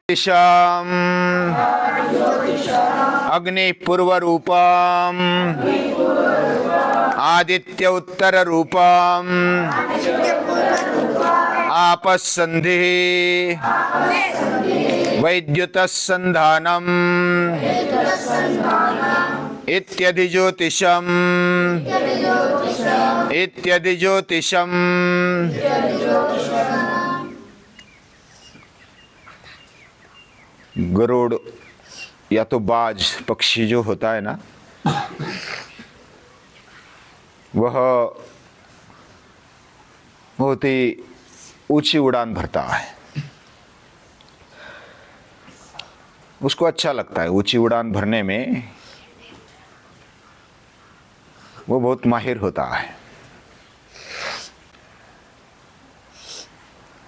दिशाम अग्नि पूर्व रूपम आदित्य उत्तर रूपम आपस्संधि वैद्युत संधानम इत्यदि ज्योतिषम इत्यदि ज्योतिषम। गरुड़ या तो बाज पक्षी जो होता है ना, वह बहुत ही ऊंची उड़ान भरता है। उसको अच्छा लगता है ऊंची उड़ान भरने में, वो बहुत माहिर होता है।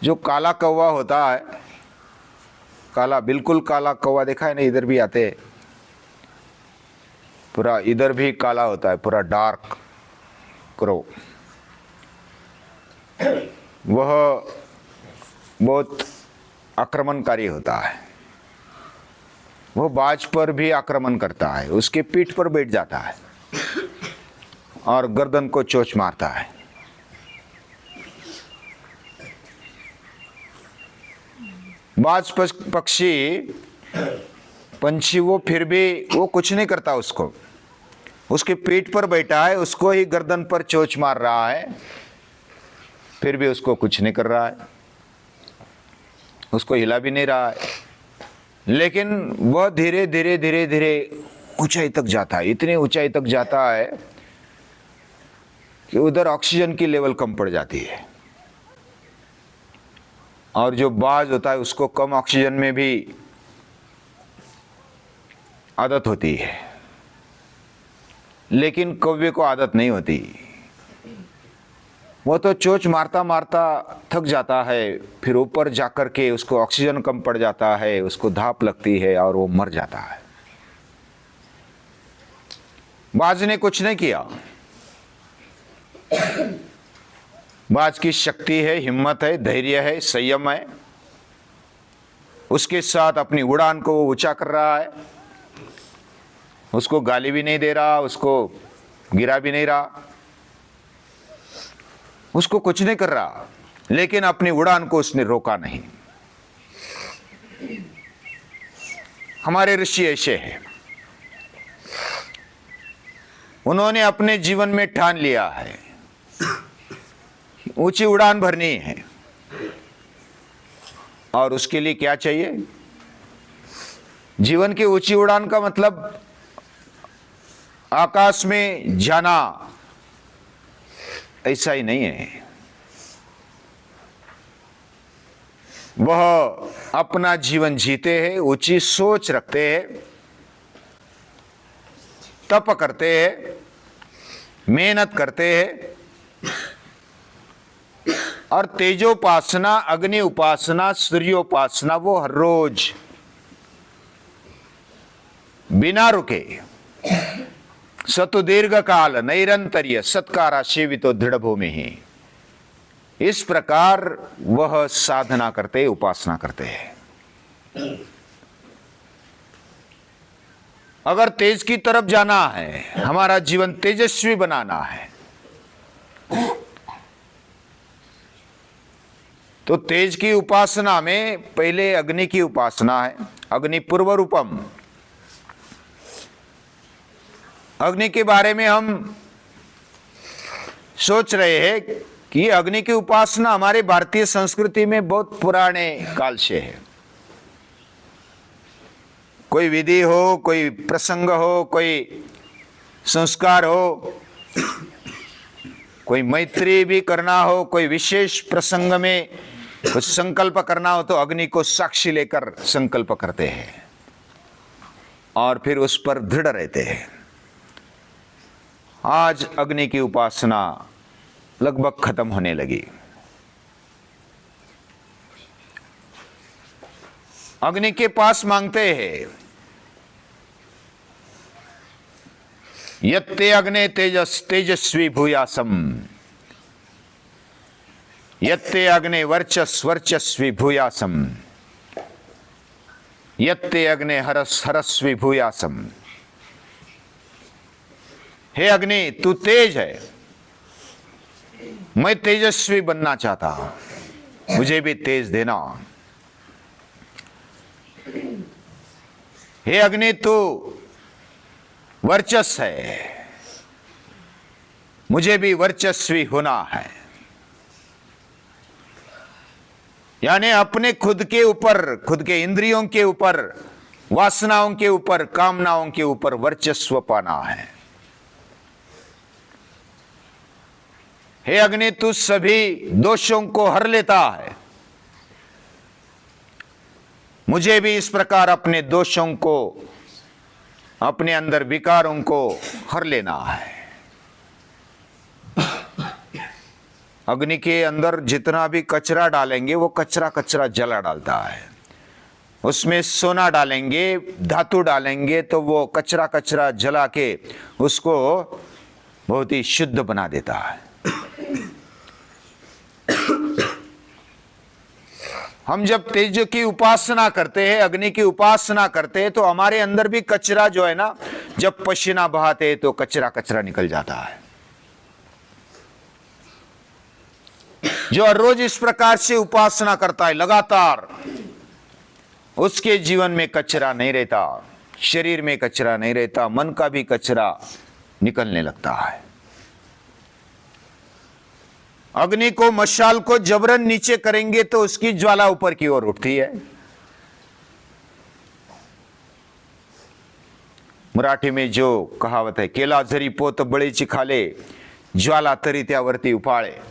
जो काला कौवा होता है, काला, बिल्कुल काला कौवा देखा है ना, इधर भी आते हैं, पूरा इधर भी काला होता है, पूरा डार्क क्रो। वह बहुत आक्रमणकारी होता है। वह बाज पर भी आक्रमण करता है, उसके पीठ पर बैठ जाता है और गर्दन को चोंच मारता है। बाज पंछी वो फिर भी वो कुछ नहीं करता, उसके पीठ पर बैठा है, उसको ही गर्दन पर चोंच मार रहा है, फिर भी उसको कुछ नहीं कर रहा है, उसको हिला भी नहीं रहा है। लेकिन वह धीरे धीरे धीरे धीरे ऊंचाई तक जाता है, इतनी ऊंचाई तक जाता है कि उधर ऑक्सीजन की लेवल कम पड़ जाती है। और जो बाज होता है उसको कम ऑक्सीजन में भी आदत होती है, लेकिन कौवे को आदत नहीं होती। वो तो चोंच मारता मारता थक जाता है, फिर ऊपर जाकर के उसको ऑक्सीजन कम पड़ जाता है, उसको धाप लगती है और वो मर जाता है। बाज ने कुछ नहीं किया। बाज की शक्ति है, हिम्मत है, धैर्य है, संयम है, उसके साथ अपनी उड़ान को वो ऊंचा कर रहा है। उसको गाली भी नहीं दे रहा, उसको गिरा भी नहीं रहा, उसको कुछ नहीं कर रहा, लेकिन अपनी उड़ान को उसने रोका नहीं। हमारे ऋषि ऐसे हैं, उन्होंने अपने जीवन में ठान लिया है ऊंची उड़ान भरनी है, और उसके लिए क्या चाहिए? जीवन की ऊंची उड़ान का मतलब आकाश में जाना ऐसा ही नहीं है। वह अपना जीवन जीते हैं, ऊंची सोच रखते हैं, तप करते हैं, मेहनत करते हैं, और तेजोपासना, अग्नि उपासना, सूर्योपासना वो हर रोज बिना रुके सतु दीर्घ काल नैरंतर्य सत्कारा सेवितो दृढ़ भूमि ही, इस प्रकार वह साधना करते, उपासना करते हैं। अगर तेज की तरफ जाना है, हमारा जीवन तेजस्वी बनाना है, तो तेज की उपासना में पहले अग्नि की उपासना है। अग्नि पूर्व रूपम। अग्नि के बारे में हम सोच रहे हैं कि अग्नि की उपासना हमारे भारतीय संस्कृति में बहुत पुराने काल से है। कोई विधि हो, कोई प्रसंग हो, कोई संस्कार हो, कोई मैत्री भी करना हो, कोई विशेष प्रसंग में कुछ संकल्प करना हो, तो अग्नि को साक्षी लेकर संकल्प करते हैं और फिर उस पर दृढ़ रहते हैं। आज अग्नि की उपासना लगभग खत्म होने लगी। अग्नि के पास मांगते हैं, यत्ते अग्ने तेजस्वी भूयासम, यत्ते अग्ने वर्चस्वी भूयासम। यत्ते अग्ने हरस हरस्वी भूयासम। हे अग्नि, तू तेज है, मैं तेजस्वी बनना चाहता हूं, मुझे भी तेज देना। हे अग्नि, तू वर्चस्व है, मुझे भी वर्चस्वी होना है। यानी अपने खुद के ऊपर, खुद के इंद्रियों के ऊपर, वासनाओं के ऊपर, कामनाओं के ऊपर वर्चस्व पाना है। हे अग्नि, तू सभी दोषों को हर लेता है, मुझे भी इस प्रकार अपने दोषों को, अपने अंदर विकारों को हर लेना है। अग्नि के अंदर जितना भी कचरा डालेंगे वो कचरा कचरा जला डालता है। उसमें सोना डालेंगे, धातु डालेंगे तो वो कचरा कचरा जला के उसको बहुत ही शुद्ध बना देता है। हम जब तेज की उपासना करते हैं, अग्नि की उपासना करते हैं, तो हमारे अंदर भी कचरा जो है ना, जब पसीना बहाते हैं तो कचरा कचरा निकल जाता है। जो हर रोज इस प्रकार से उपासना करता है लगातार, उसके जीवन में कचरा नहीं रहता, शरीर में कचरा नहीं रहता, मन का भी कचरा निकलने लगता है। अग्नि को, मशाल को जबरन नीचे करेंगे तो उसकी ज्वाला ऊपर की ओर उठती है। मराठी में जो कहावत है, केला जरी पोत बळीची खाले, ज्वाला तरी त्यावरती उफाळे।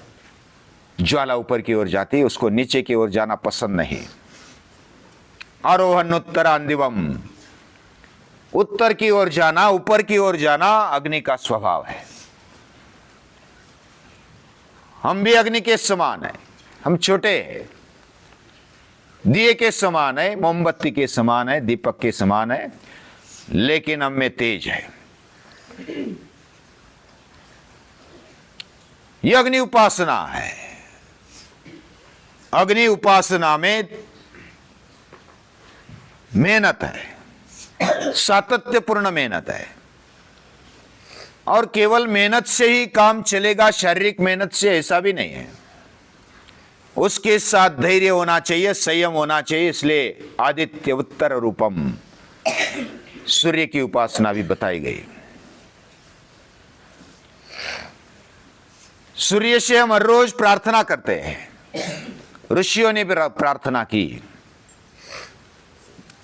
ज्वाला ऊपर की ओर जाती है, उसको नीचे की ओर जाना पसंद नहीं। आरोहण उत्तरांदिवम, उत्तर की ओर जाना, ऊपर की ओर जाना अग्नि का स्वभाव है। हम भी अग्नि के समान है, हम छोटे हैं, दिए के समान है, मोमबत्ती के समान है, दीपक के समान है, लेकिन हम में तेज है। यह अग्नि उपासना है। अग्नि उपासना में मेहनत है, सातत्यपूर्ण मेहनत है, और केवल मेहनत से ही काम चलेगा, शारीरिक मेहनत से ऐसा भी नहीं है। उसके साथ धैर्य होना चाहिए, संयम होना चाहिए। इसलिए आदित्य उत्तर रूपम, सूर्य की उपासना भी बताई गई। सूर्य से हम हर रोज प्रार्थना करते हैं, ऋषियों ने भी प्रार्थना की,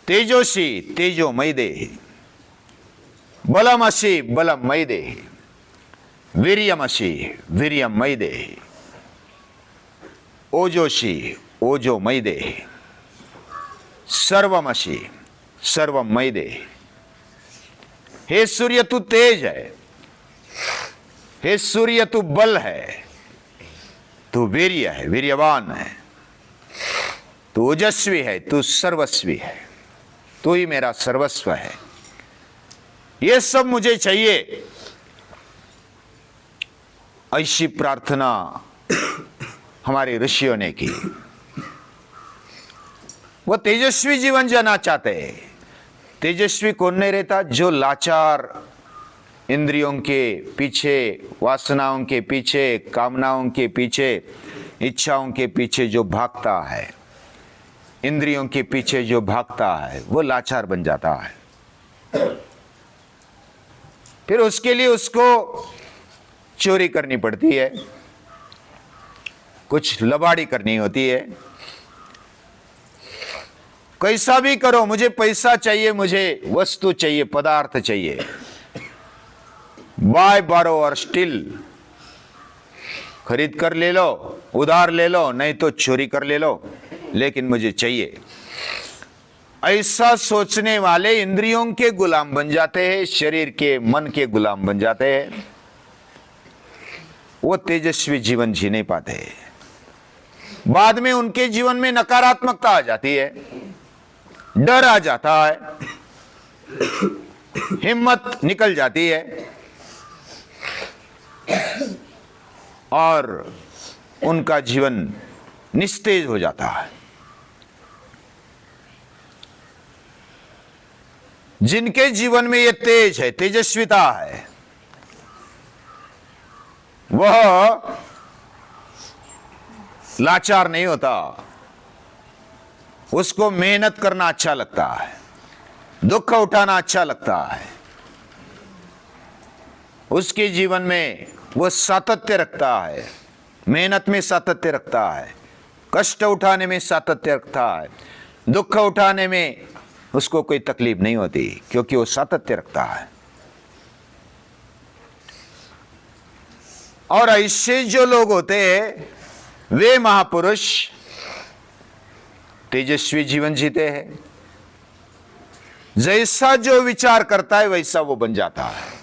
तेजोसी तेजोमय देहि, बलमसि बलमय देहि, वीर्यमसि वीर्यमय देहि, ओजोसी ओजोमय देहि, सर्वमसि सर्वमय देहि। हे सूर्य, तू तेज है, हे सूर्य तू बल है, तू वीर्य है, वीर्यवान है, तू ओजस्वी है, तू सर्वस्वी है, तू ही मेरा सर्वस्व है। ये सब मुझे चाहिए। ऐसी प्रार्थना हमारे ऋषियों ने की। वो तेजस्वी जीवन जीना चाहते हैं। तेजस्वी कौन नहीं रहता? जो लाचार इंद्रियों के पीछे, वासनाओं के पीछे, कामनाओं के पीछे, इच्छाओं के पीछे जो भागता है, इंद्रियों के पीछे जो भागता है, वो लाचार बन जाता है। फिर उसके लिए उसको चोरी करनी पड़ती है, कुछ लबाड़ी करनी होती है। कैसा भी करो, मुझे पैसा चाहिए, मुझे वस्तु चाहिए, पदार्थ चाहिए। बाय बारो और स्टिल, खरीद कर ले लो, उधार ले लो, नहीं तो चोरी कर ले लो, लेकिन मुझे चाहिए। ऐसा सोचने वाले इंद्रियों के गुलाम बन जाते हैं, शरीर के, मन के गुलाम बन जाते हैं। वो तेजस्वी जीवन जी नहीं पाते। बाद में उनके जीवन में नकारात्मकता आ जाती है, डर आ जाता है, हिम्मत निकल जाती है, और उनका जीवन निस्तेज हो जाता है। जिनके जीवन में ये तेज है, तेजस्विता है, वह लाचार नहीं होता। उसको मेहनत करना अच्छा लगता है, दुख उठाना अच्छा लगता है। उसके जीवन में वह सातत्य रखता है, मेहनत में सातत्य रखता है, कष्ट उठाने में सातत्य रखता है, दुख उठाने में उसको कोई तकलीफ नहीं होती, क्योंकि वो सातत्य रखता है। और ऐसे जो लोग होते हैं वे महापुरुष तेजस्वी जीवन जीते हैं। जैसा जो विचार करता है वैसा वो बन जाता है।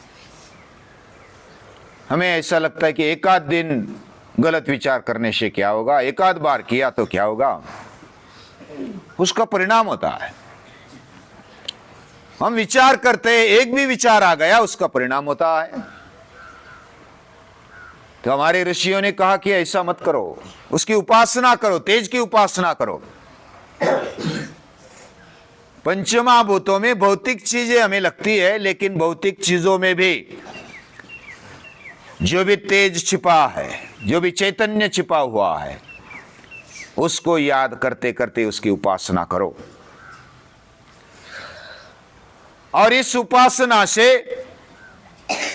हमें ऐसा लगता है कि एक आध दिन गलत विचार करने से क्या होगा, एक आध बार किया तो क्या होगा, उसका परिणाम होता है। हम विचार करते हैं, एक भी विचार आ गया उसका परिणाम होता है। तो हमारे ऋषियों ने कहा कि ऐसा मत करो, उसकी उपासना करो, तेज की उपासना करो। पंचमहाभूतों में भौतिक चीजें हमें लगती है, लेकिन भौतिक चीजों में भी जो भी तेज छिपा है, जो भी चैतन्य छिपा हुआ है, उसको याद करते करते उसकी उपासना करो। और इस उपासना से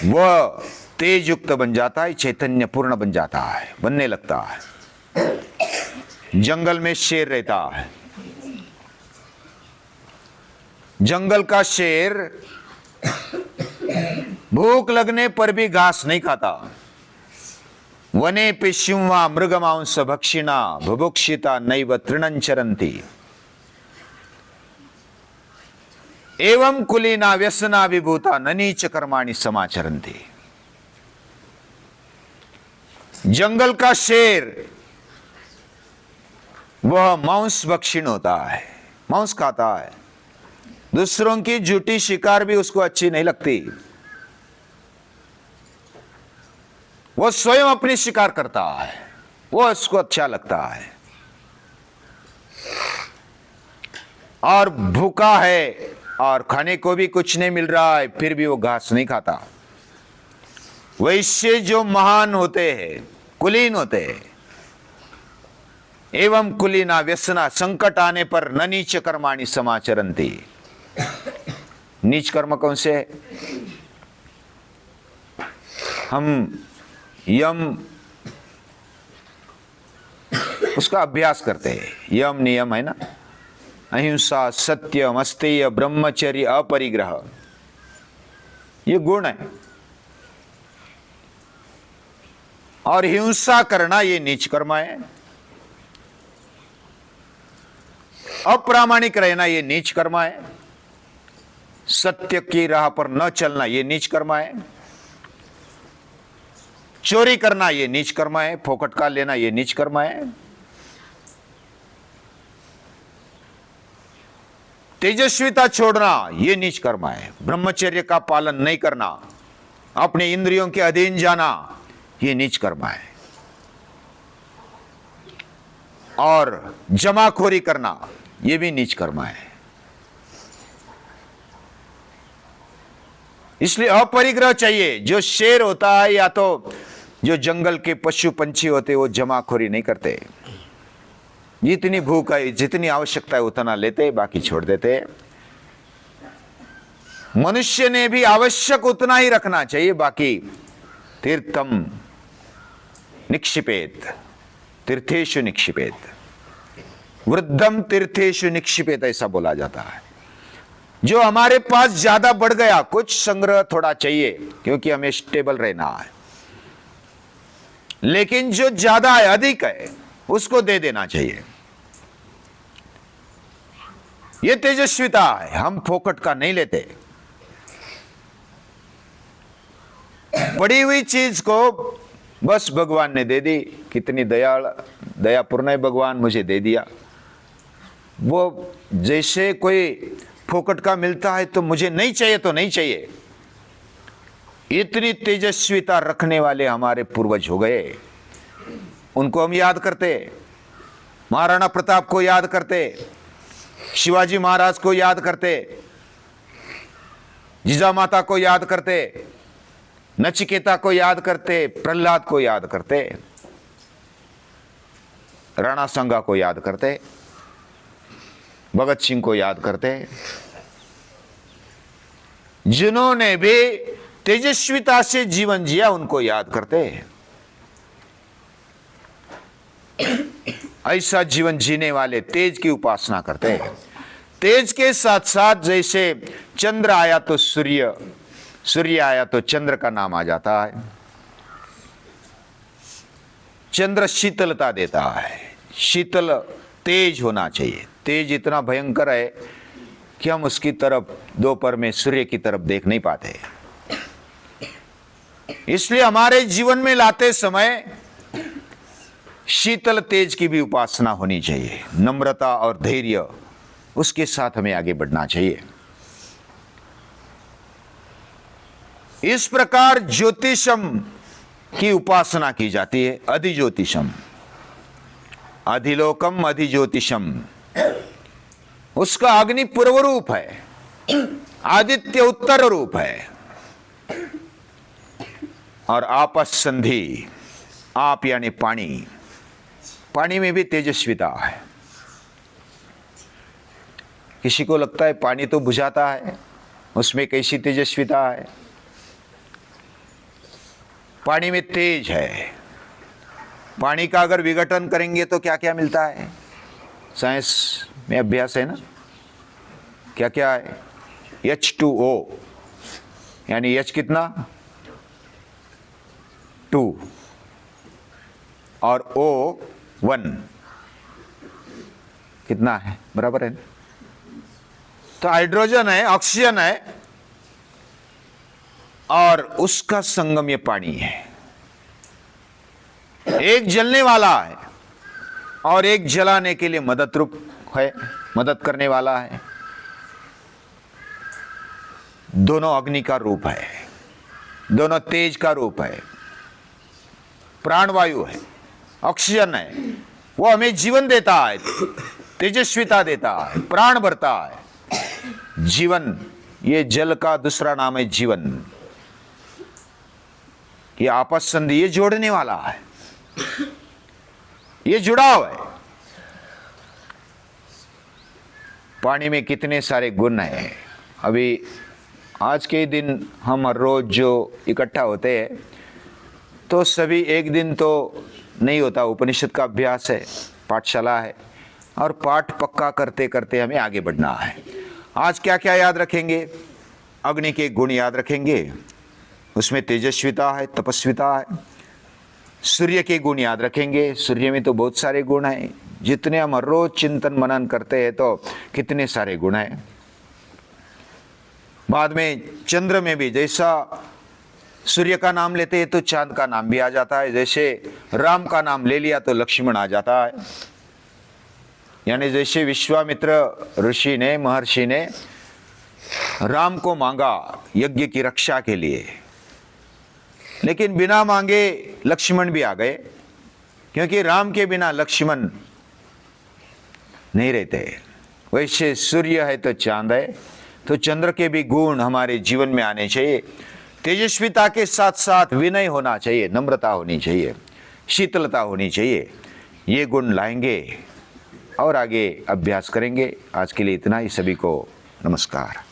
वह तेज युक्त बन जाता है, चैतन्य पूर्ण बन जाता है, बनने लगता है। जंगल में शेर रहता है। जंगल का शेर भूख लगने पर भी घास नहीं खाता। वने पिशिंवा मृगमांस भक्षिणा बुभुक्षिता नैव तृणं चरन्ति एवं कुलीना व्यसना विभूता ननीच कर्माणि समाचरन्ति। जंगल का शेर वह मांस भक्षिण होता है, मांस खाता है। दूसरों की झूठी शिकार भी उसको अच्छी नहीं लगती। वो स्वयं अपनी शिकार करता है, वो उसको अच्छा लगता है। और भूखा है और खाने को भी कुछ नहीं मिल रहा है, फिर भी वो घास नहीं खाता। वैसे जो महान होते हैं, कुलीन होते हैं, एवं कुलीना व्यसना, संकट आने पर न नीच कर्माणि समाचरन्ति। नीच कर्म कौन से है? हम यम उसका अभ्यास करते हैं। यम नियम है ना, अहिंसा, सत्यम, अस्तेय, ब्रह्मचर्य, अपरिग्रह, ये गुण है। और हिंसा करना ये नीच कर्म है। अप्रामाणिक रहना ये नीच कर्म है। सत्य की राह पर न चलना ये नीच कर्म है। चोरी करना ये नीच कर्म है। फोकट का लेना ये नीच कर्म है। तेजस्विता छोड़ना ये नीच कर्म है। ब्रह्मचर्य का पालन नहीं करना, अपने इंद्रियों के अधीन जाना, ये नीच कर्म है। और जमाखोरी करना ये भी नीच कर्म है। इसलिए अपरिग्रह चाहिए। जो शेर होता है या तो जो जंगल के पशु पंछी होते, वो जमाखोरी नहीं करते। जितनी भूख है, जितनी आवश्यकता है उतना लेते, बाकी छोड़ देते। मनुष्य ने भी आवश्यक उतना ही रखना चाहिए, बाकी तीर्थम निक्षिपेत, तीर्थेषु निक्षिपेत, वृद्धम तीर्थेषु निक्षिपेत, ऐसा बोला जाता है। जो हमारे पास ज्यादा बढ़ गया, कुछ संग्रह थोड़ा चाहिए क्योंकि हमें स्टेबल रहना है, लेकिन जो ज्यादा है, अधिक है, उसको दे देना चाहिए। ये तेजस्विता है। हम फोकट का नहीं लेते। पड़ी हुई चीज को बस भगवान ने दे दी। कितनी दयापूर्ण है भगवान, मुझे दे दिया। वो जैसे कोई फोकट का मिलता है तो मुझे नहीं चाहिए तो नहीं चाहिए। इतनी तेजस्विता रखने वाले हमारे पूर्वज हो गए। उनको हम याद करते, महाराणा प्रताप को याद करते, शिवाजी महाराज को याद करते, जिजामाता को याद करते, नचिकेता को याद करते, प्रहलाद को याद करते, राणा संगा को याद करते, भगत सिंह को याद करते, जिन्होंने भी तेजस्विता से जीवन जिया उनको याद करते। ऐसा जीवन जीने वाले तेज की उपासना करते हैं। तेज के साथ साथ जैसे चंद्र आया तो सूर्य, सूर्य आया तो चंद्र का नाम आ जाता है। चंद्र शीतलता देता है, शीतल तेज होना चाहिए। तेज इतना भयंकर है कि हम उसकी तरफ दोपहर में सूर्य की तरफ देख नहीं पाते। इसलिए हमारे जीवन में लाते समय शीतल तेज की भी उपासना होनी चाहिए। नम्रता और धैर्य, उसके साथ हमें आगे बढ़ना चाहिए। इस प्रकार ज्योतिषम की उपासना की जाती है। अधिज्योतिषम, अधिलोकम अधिज्योतिषम, उसका अग्नि पूर्व रूप है, आदित्य उत्तर रूप है, और आपस संधि, आप यानी पानी, पानी में भी तेजस्विता है। किसी को लगता है पानी तो बुझाता है, उसमें कैसी तेजस्विता है? पानी में तेज है। पानी का अगर विघटन करेंगे तो क्या क्या मिलता है? साइंस में अभ्यास है ना, क्या क्या है? H2O, यानी H कितना? 2 और O 1 कितना है? बराबर है ना? तो हाइड्रोजन है, ऑक्सीजन है, और उसका संगम ये पानी है। एक जलने वाला है और एक जलाने के लिए मदद रूप है, मदद करने वाला है। दोनों अग्नि का रूप है, दोनों तेज का रूप है। प्राणवायु है, ऑक्सीजन है, वो हमें जीवन देता है, तेजस्विता देता है, प्राण भरता है। जीवन, ये जल का दूसरा नाम है जीवन। ये आपस संधि, ये जोड़ने वाला है, ये जुड़ाव है। पानी में कितने सारे गुण हैं। अभी आज के दिन हम हर रोज जो इकट्ठा होते हैं तो सभी एक दिन तो नहीं होता। उपनिषद का अभ्यास है, पाठशाला है, और पाठ पक्का करते करते हमें आगे बढ़ना है। आज क्या क्या याद रखेंगे? अग्नि के गुण याद रखेंगे, उसमें तेजस्विता है, तपस्विता है। सूर्य के गुण याद रखेंगे, सूर्य में तो बहुत सारे गुण हैं। जितने हम हर रोज चिंतन मनन करते हैं तो कितने सारे गुण हैं। बाद में चंद्र में भी, जैसा सूर्य का नाम लेते हैं तो चांद का नाम भी आ जाता है। जैसे राम का नाम ले लिया तो लक्ष्मण आ जाता है। यानी जैसे विश्वामित्र ऋषि ने, महर्षि ने राम को मांगा यज्ञ की रक्षा के लिए, लेकिन बिना मांगे लक्ष्मण भी आ गए, क्योंकि राम के बिना लक्ष्मण नहीं रहते। वैसे सूर्य है तो चांद है, तो चंद्र के भी गुण हमारे जीवन में आने चाहिए। तेजस्विता के साथ साथ विनय होना चाहिए, नम्रता होनी चाहिए, शीतलता होनी चाहिए। ये गुण लाएंगे और आगे अभ्यास करेंगे। आज के लिए इतना ही। सभी को नमस्कार।